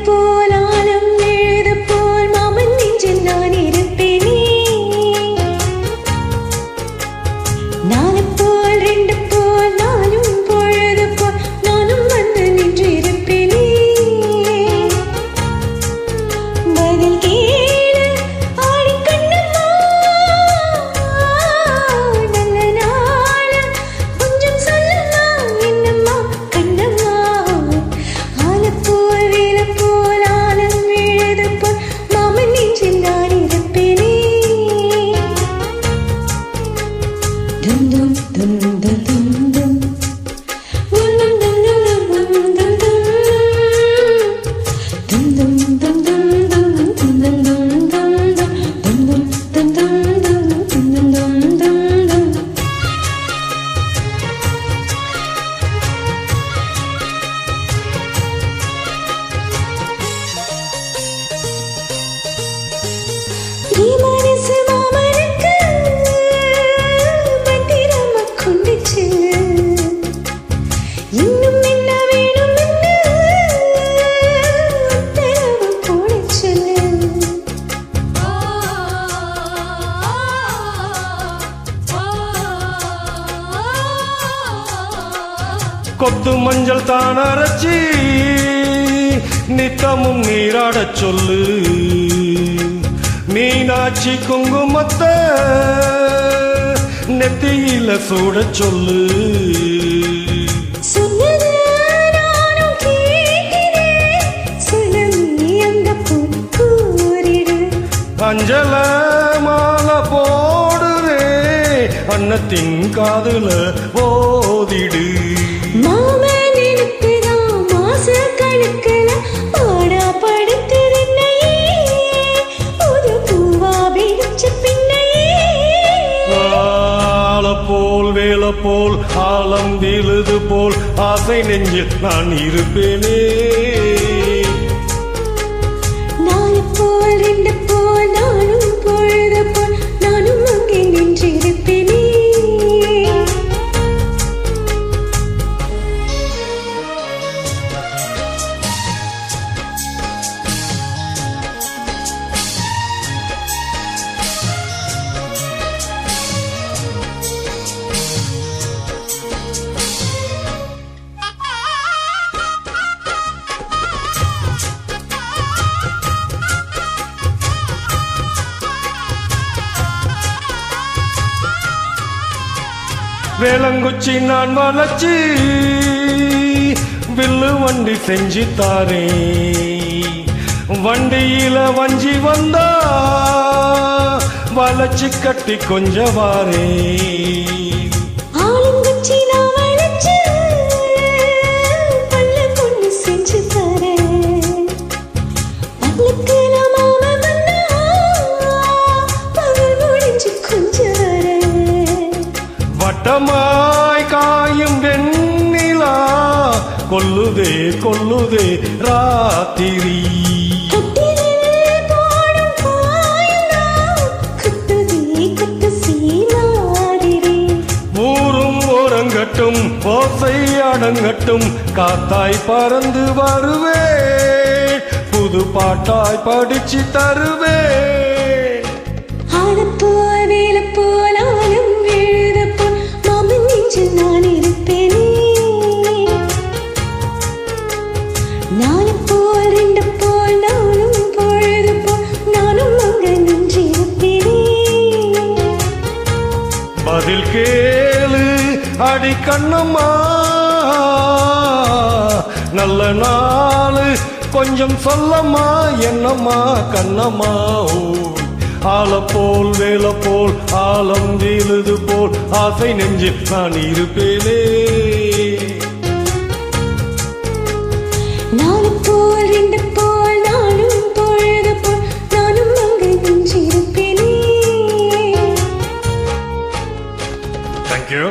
போல் ஆலம் எழுது போல் மாமன் நெஞ்சில் நான் இருப்பேனே நாலு போல் ரெண்டு போல் நாலும் பொழுது போல் நானும் வந்து நின்று இருப்பேனே பதில் கேளு ஆடி கண்ணம்மா நல்ல நாள் கொஞ்சம் சொல்லம்மா என்னம்மா கண்ணம்மா ஆல போல் வேல போல் ஆலம் எழுது போல் மாமன் நெஞ்சில் நான் இருப்பேனே dum dum dum dum dum dum கொத்து மஞ்சள் தான் அரைச்சி நித்தமும் நீராடச் சொல்லு மீனாட்சி குங்குமத்தை நெத்தியில சூடச் சொல்லு அஞ்சல மாலை போடுறே அன்னத்தின் காதுல ஓதிடு மாமன் எனக்குதான் மாச கணக்குல பாடா படுத்துறேன்னையே புது பூவா பிடிச்ச பின்னையே ஆள போல் வேலை போல் ஆலம் விழுது போல் ஆசை நெஞ்சில் நான் இருப்பேனே நாலு போல் ரெண்டு போல் நானும் பொழுது போல் நானும் அங்கே நின்றிருப்பேனே வேளங்குச்சி நான் வளைச்சி வில்லு வண்டி செஞ்சு தாரே வண்டியில வஞ்சி வந்தா வளைச்சி கட்டி கொஞ்சம் வாரே ஆளுங்கச்சி நான் வளைச்சு பல்ல கொண்டு செஞ்சு தரேன் பல்லுக்கு நான் மாமா வந்தா பகல் முடிஞ்சு கொஞ்சம் வரேன் வட்டமாய் காயும் வெண்ணிலா கொல்லுதே கொல்லுதே ராத்திரி ஊரும் ஓரங்கட்டும் ஓசை அடங்கட்டும் காத்தாய் பறந்து வருவே புது பாட்டாய் படிச்சு தருவே ஆலப்போல் வேலப்போல் ஆலம் எழுத போல் மாமன் நெஞ்சில் நான் இருப்பேனே நாலு போல் ரெண்டு போல் நானும் பொழுது போல் நானும் அங்க நின்றிருப்பேனே பதில் கேளு அடி கண்ணம்மா நல்ல நாளு கொஞ்சம் சொல்லம்மா என்னம்மா கண்ணம்மா ஓ ஆல போல் வேலை போல் ஆலம் வீழுது போல் ஆசை நெஞ்சில் நான் இருப்பேனே நாலு போல் ரெண்டு போல் நானும் பொழுது போல் நானும் அங்க நின்றிருப்பேனே Thank you.